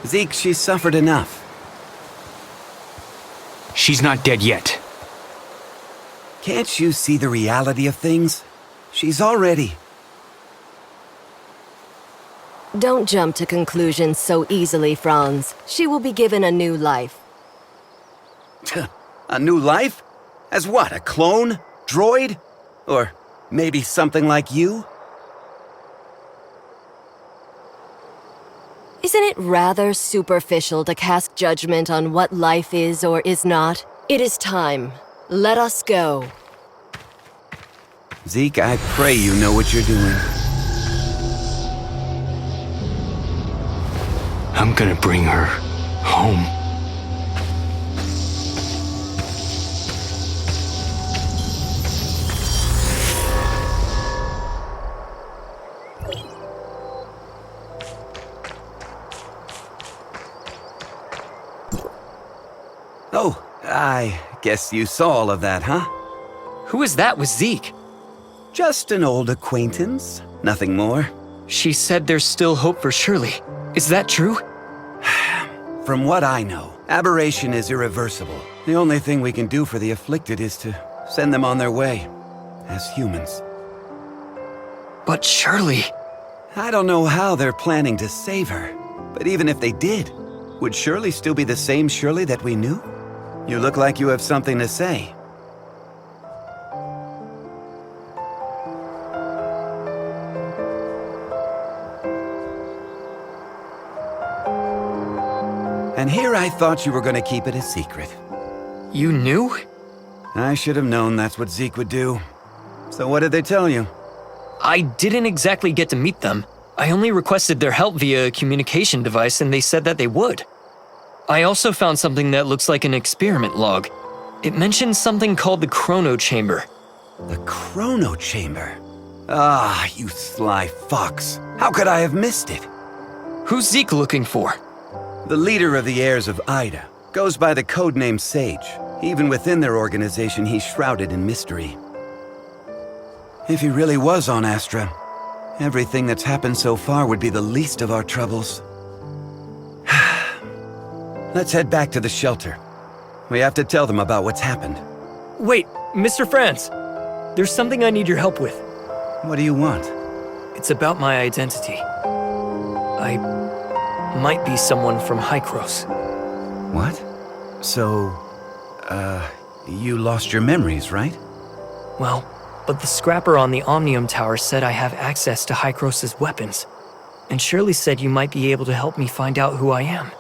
Zeke, she's suffered enough. She's not dead yet. Can't you see the reality of things? She's already... Don't jump to conclusions so easily, Franz. She will be given a new life. A new life? As what, a clone? Droid? Or maybe something like you? Isn't it rather superficial to cast judgment on what life is or is not? It is time. Let us go. Zeke, I pray you know what you're doing. I'm gonna bring her home. Oh, I guess you saw all of that, huh? Who is that with Zeke? Just an old acquaintance, nothing more. She said there's still hope for Shirley. Is that true? From what I know, aberration is irreversible. The only thing we can do for the afflicted is to send them on their way, as humans. But Shirley... I don't know how they're planning to save her, but even if they did, would Shirley still be the same Shirley that we knew? You look like you have something to say. And here I thought you were going to keep it a secret. You knew? I should have known that's what Zeke would do. So what did they tell you? I didn't exactly get to meet them. I only requested their help via a communication device and they said that they would. I also found something that looks like an experiment log. It mentions something called the Chrono Chamber. The Chrono Chamber? Ah, you sly fox. How could I have missed it? Who's Zeke looking for? The leader of the heirs of Ida. Goes by the codename Sage. Even within their organization, he's shrouded in mystery. If he really was on Astra, everything that's happened so far would be the least of our troubles. Let's head back to the shelter. We have to tell them about what's happened. Wait, Mr. Franz. There's something I need your help with. What do you want? It's about my identity. I might be someone from Hykros. What? So, you lost your memories, right? Well, but the scrapper on the Omnium Tower said I have access to Hykros' weapons. And Shirley said you might be able to help me find out who I am.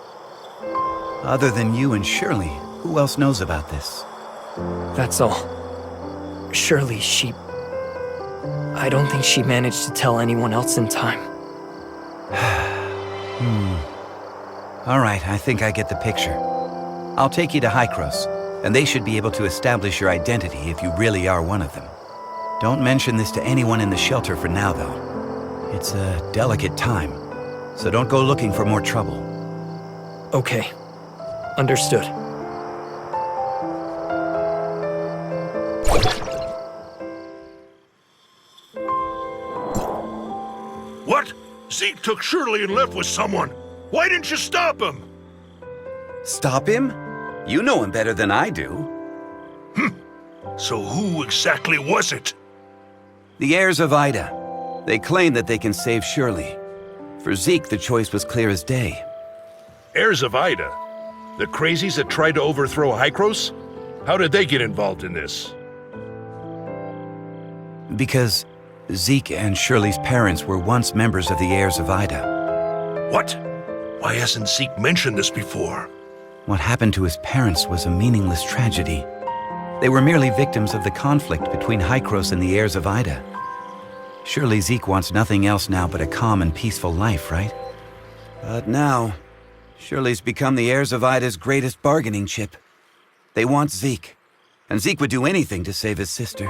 Other than you and Shirley, who else knows about this? That's all. Shirley, I don't think she managed to tell anyone else in time. All right, I think I get the picture. I'll take you to Hykros, and they should be able to establish your identity if you really are one of them. Don't mention this to anyone in the shelter for now, though. It's a delicate time, so don't go looking for more trouble. Okay. Understood. What? Zeke took Shirley and left with someone. Why didn't you stop him? Stop him? You know him better than I do. So who exactly was it? The heirs of Ida. They claim that they can save Shirley. For Zeke, the choice was clear as day. Heirs of Ida? The crazies that tried to overthrow Hykros? How did they get involved in this? Because Zeke and Shirley's parents were once members of the heirs of Ida. What? Why hasn't Zeke mentioned this before? What happened to his parents was a meaningless tragedy. They were merely victims of the conflict between Hykros and the heirs of Ida. Surely Zeke wants nothing else now but a calm and peaceful life, right? But now, Shirley's become the heirs of Ida's greatest bargaining chip. They want Zeke, and Zeke would do anything to save his sister.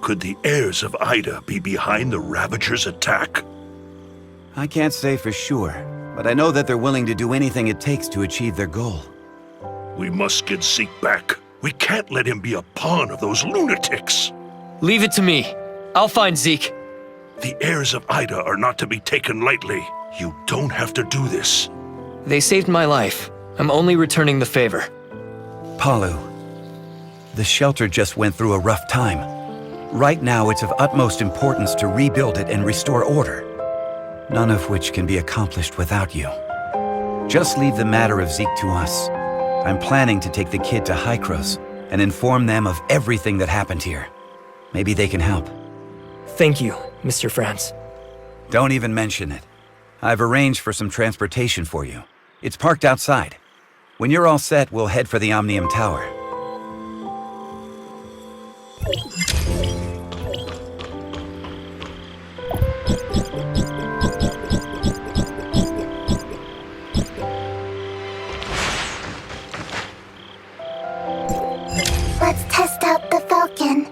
Could the heirs of Ida be behind the Ravagers' attack? I can't say for sure, but I know that they're willing to do anything it takes to achieve their goal. We must get Zeke back. We can't let him be a pawn of those lunatics. Leave it to me. I'll find Zeke. The heirs of Ida are not to be taken lightly. You don't have to do this. They saved my life. I'm only returning the favor. Palu, the shelter just went through a rough time. Right now, it's of utmost importance to rebuild it and restore order, none of which can be accomplished without you. Just leave the matter of Zeke to us. I'm planning to take the kid to Hykros and inform them of everything that happened here. Maybe they can help. Thank you, Mr. Franz. Don't even mention it. I've arranged for some transportation for you. It's parked outside. When you're all set, we'll head for the Omnium Tower. Let's test out the Falcon.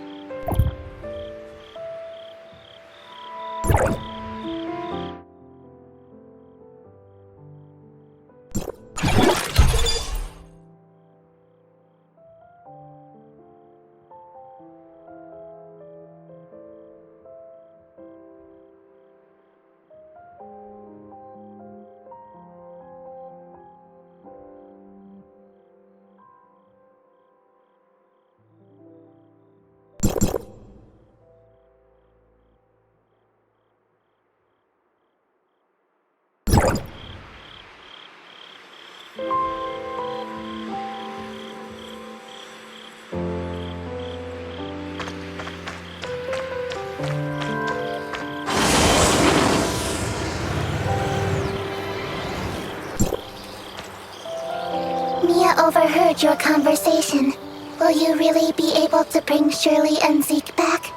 Mia overheard your conversation. Will you really be able to bring Shirley and Zeke back?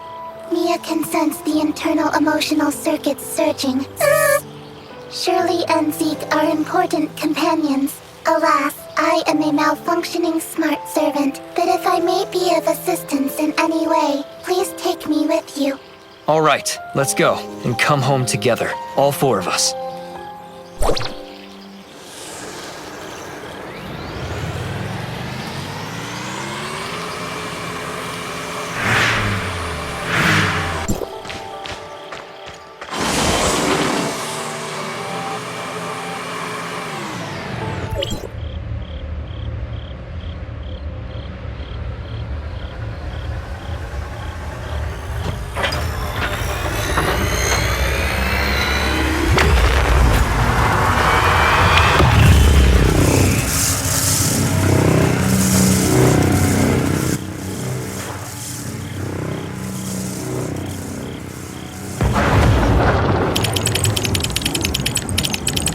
Mia can sense the internal emotional circuits surging. Shirley and Zeke are important companions. Alas, I am a malfunctioning smart servant, but if I may be of assistance in any way, please take me with you. All right, let's go and come home together, all four of us.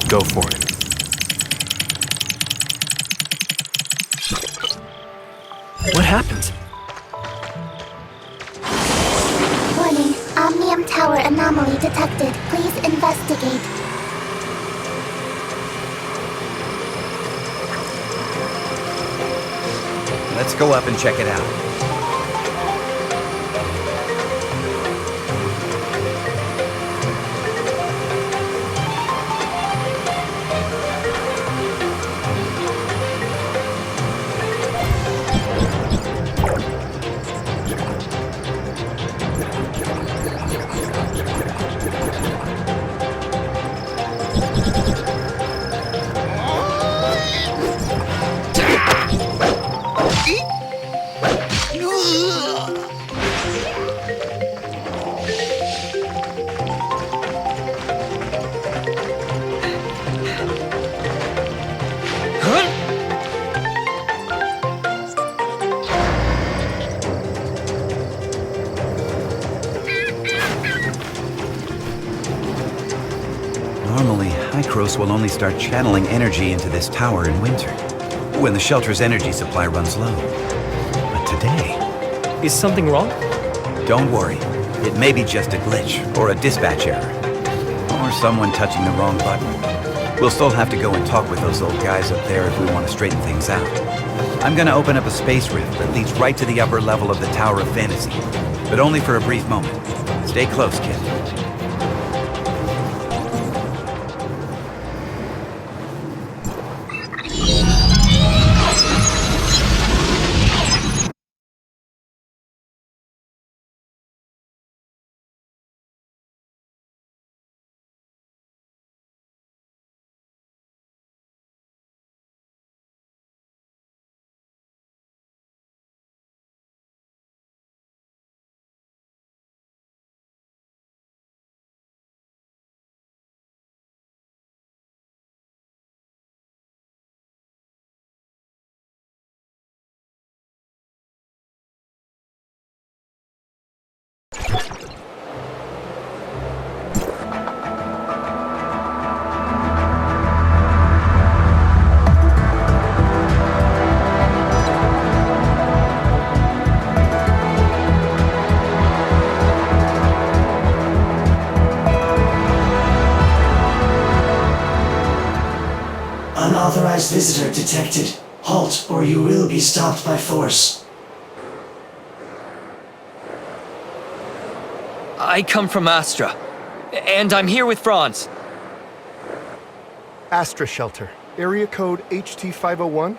Go for it. What happened? Warning, Omnium Tower anomaly detected. Please investigate. Let's go up and check it out. Normally, Hykros will only start channeling energy into this tower in winter, when the shelter's energy supply runs low. But today... Is something wrong? Don't worry. It may be just a glitch, or a dispatch error. Or someone touching the wrong button. We'll still have to go and talk with those old guys up there if we want to straighten things out. I'm gonna open up a space rift that leads right to the upper level of the Tower of Fantasy. But only for a brief moment. Stay close, kid. Unauthorized visitor detected. Halt, or you will be stopped by force. I come from Astra, and I'm here with Franz. Astra Shelter. Area code HT501.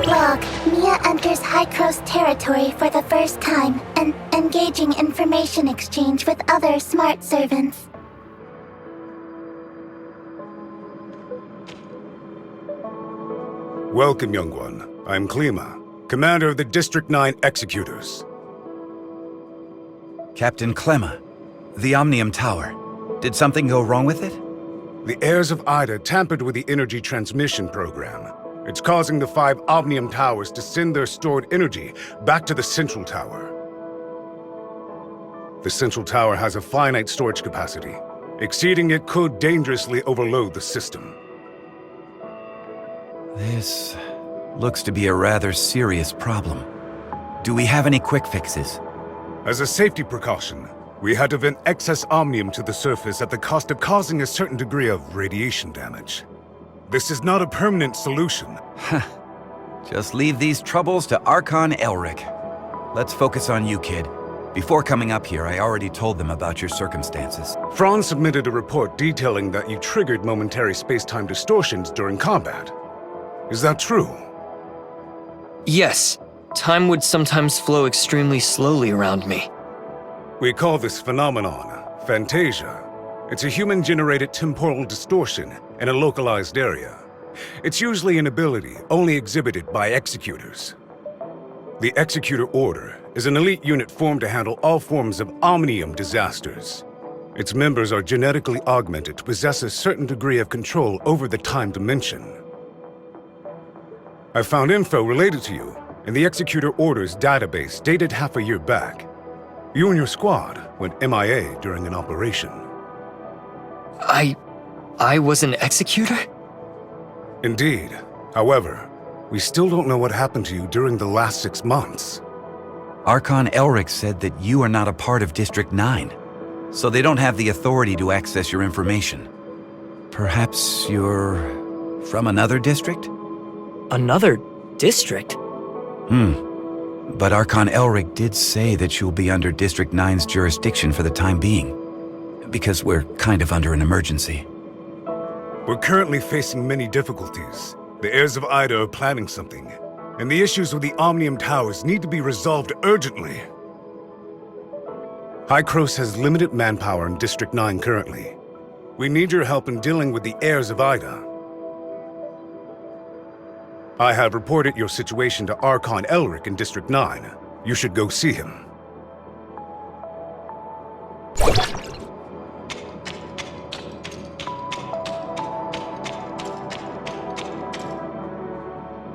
Log. Mia enters Hykros territory for the first time and engaging information exchange with other smart servants. Welcome, young one. I'm Klima, commander of the District 9 Executors. Captain Clemma, the Omnium Tower. Did something go wrong with it? The heirs of Ida tampered with the energy transmission program. It's causing the 5 Omnium Towers to send their stored energy back to the Central Tower. The Central Tower has a finite storage capacity. Exceeding it could dangerously overload the system. This looks to be a rather serious problem. Do we have any quick fixes? As a safety precaution, we had to vent excess omnium to the surface at the cost of causing a certain degree of radiation damage. This is not a permanent solution. Just leave these troubles to Archon Elric. Let's focus on you, kid. Before coming up here, I already told them about your circumstances. Franz submitted a report detailing that you triggered momentary space-time distortions during combat. Is that true? Yes, time would sometimes flow extremely slowly around me. We call this phenomenon Fantasia. It's a human-generated temporal distortion in a localized area. It's usually an ability only exhibited by Executors. The Executor Order is an elite unit formed to handle all forms of omnium disasters. Its members are genetically augmented to possess a certain degree of control over the time dimension. I found info related to you in the Executor Order's database dated half a year back. You and your squad went MIA during an operation. I was an executor? Indeed. However, we still don't know what happened to you during the last 6 months. Archon Elric said that you are not a part of District 9, so they don't have the authority to access your information. Perhaps you're from another district? Another district? But Archon Elric did say that you'll be under District 9's jurisdiction for the time being, because we're kind of under an emergency. We're currently facing many difficulties. The heirs of Ida are planning something, and the issues with the Omnium Towers need to be resolved urgently. Hykros has limited manpower in District 9 currently. We need your help in dealing with the heirs of Ida. I have reported your situation to Archon Elric in District 9. You should go see him.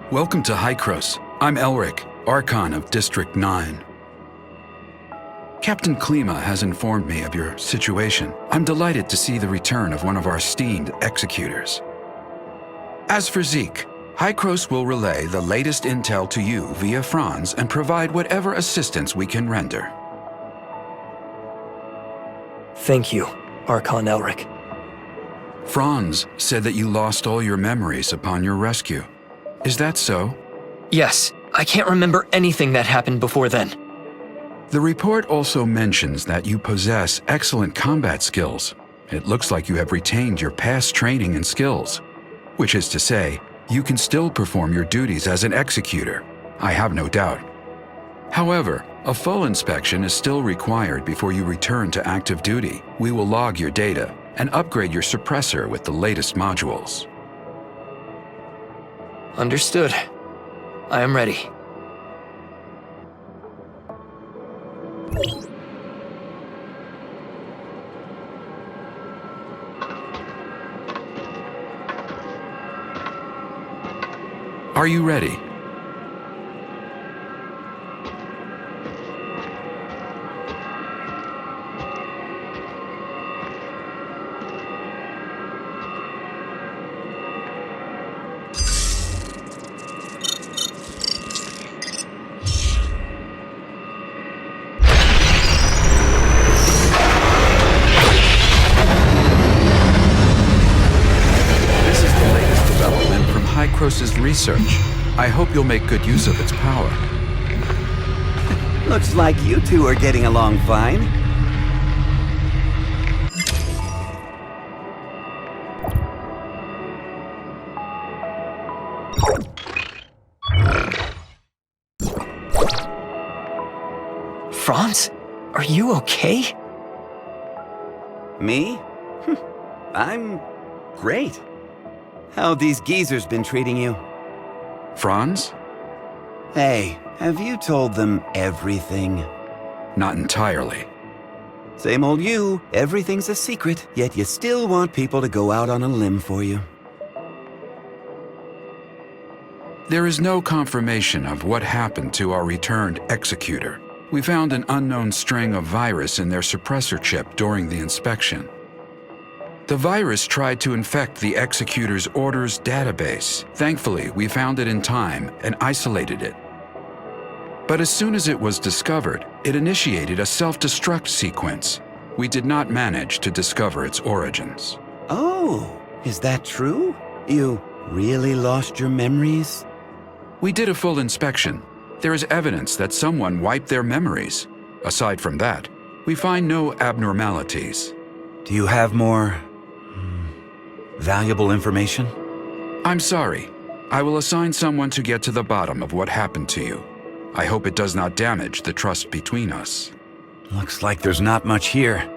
Welcome to Hykros. I'm Elric, Archon of District 9. Captain Klima has informed me of your situation. I'm delighted to see the return of one of our esteemed executors. As for Zeke, Hykros will relay the latest intel to you via Franz and provide whatever assistance we can render. Thank you, Archon Elric. Franz said that you lost all your memories upon your rescue. Is that so? Yes, I can't remember anything that happened before then. The report also mentions that you possess excellent combat skills. It looks like you have retained your past training and skills, which is to say, you can still perform your duties as an executor. I have no doubt. However, a full inspection is still required before you return to active duty. We will log your data and upgrade your suppressor with the latest modules. Understood. I am ready. Are you ready? Hykros' research. I hope you'll make good use of its power. Looks like you two are getting along fine. Franz? Are you okay? Me? I'm great. How have these geezers been treating you? Franz? Hey, have you told them everything? Not entirely. Same old you. Everything's a secret, yet you still want people to go out on a limb for you. There is no confirmation of what happened to our returned executor. We found an unknown string of virus in their suppressor chip during the inspection. The virus tried to infect the executor's orders database. Thankfully, we found it in time and isolated it. But as soon as it was discovered, it initiated a self-destruct sequence. We did not manage to discover its origins. Oh, is that true? You really lost your memories? We did a full inspection. There is evidence that someone wiped their memories. Aside from that, we find no abnormalities. Do you have more valuable information? I'm sorry. I will assign someone to get to the bottom of what happened to you. I hope it does not damage the trust between us. Looks like there's not much here.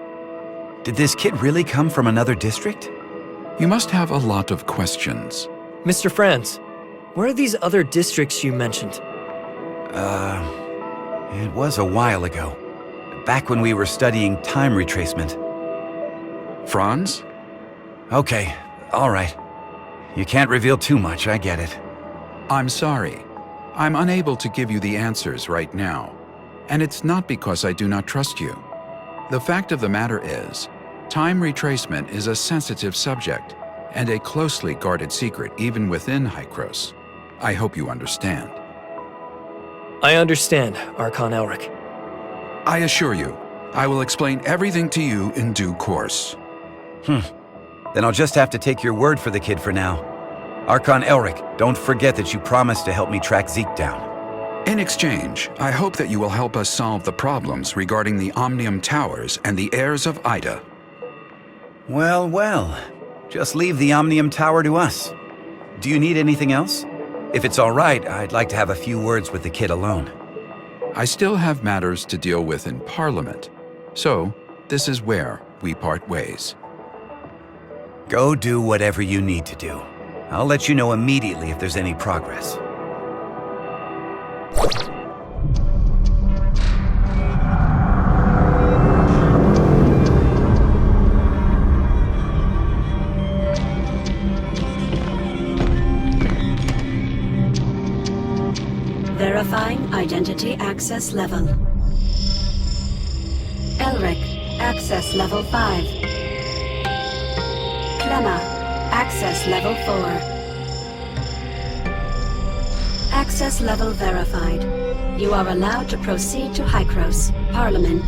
Did this kid really come from another district? You must have a lot of questions. Mr. Franz, where are these other districts you mentioned? It was a while ago. Back when we were studying time retracement. Franz? Okay, all right. You can't reveal too much, I get it. I'm sorry. I'm unable to give you the answers right now. And it's not because I do not trust you. The fact of the matter is, time retracement is a sensitive subject and a closely guarded secret even within Hykros. I hope you understand. I understand, Archon Elric. I assure you, I will explain everything to you in due course. Then I'll just have to take your word for the kid for now. Archon Elric, don't forget that you promised to help me track Zeke down. In exchange, I hope that you will help us solve the problems regarding the Omnium Towers and the heirs of Ida. Well, well. Just leave the Omnium Tower to us. Do you need anything else? If it's all right, I'd like to have a few words with the kid alone. I still have matters to deal with in Parliament, so this is where we part ways. Go do whatever you need to do. I'll let you know immediately if there's any progress. Verifying identity access level. Elric, access level 5. Clemma, access level 4. Access level verified. You are allowed to proceed to Hykros, Parliament.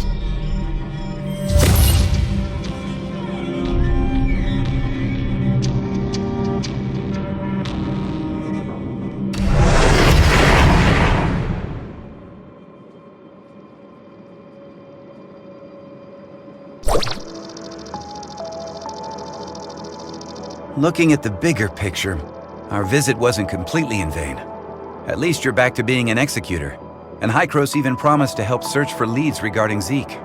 Looking at the bigger picture, our visit wasn't completely in vain. At least you're back to being an executor, and Hykros even promised to help search for leads regarding Zeke.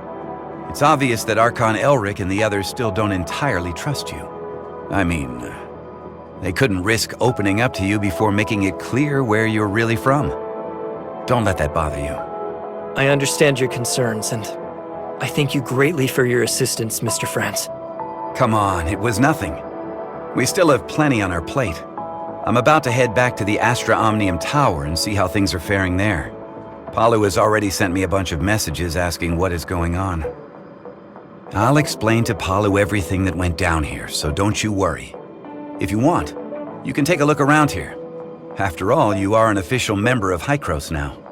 It's obvious that Archon Elric and the others still don't entirely trust you. I mean, they couldn't risk opening up to you before making it clear where you're really from. Don't let that bother you. I understand your concerns, and I thank you greatly for your assistance, Mr. Franz. Come on, it was nothing. We still have plenty on our plate. I'm about to head back to the Astra Omnium Tower and see how things are faring there. Palu has already sent me a bunch of messages asking what is going on. I'll explain to Palu everything that went down here, so don't you worry. If you want, you can take a look around here. After all, you are an official member of Hykros now.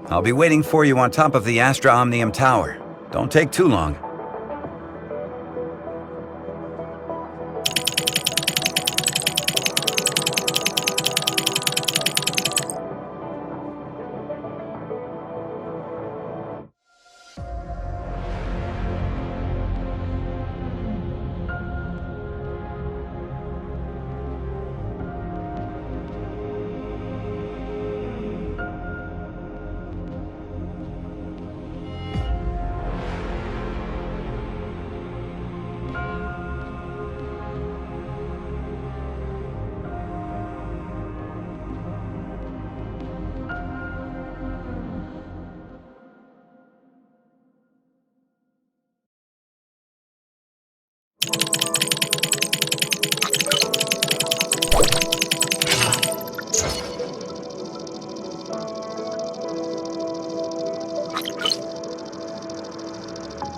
I'll be waiting for you on top of the Astra Omnium Tower. Don't take too long.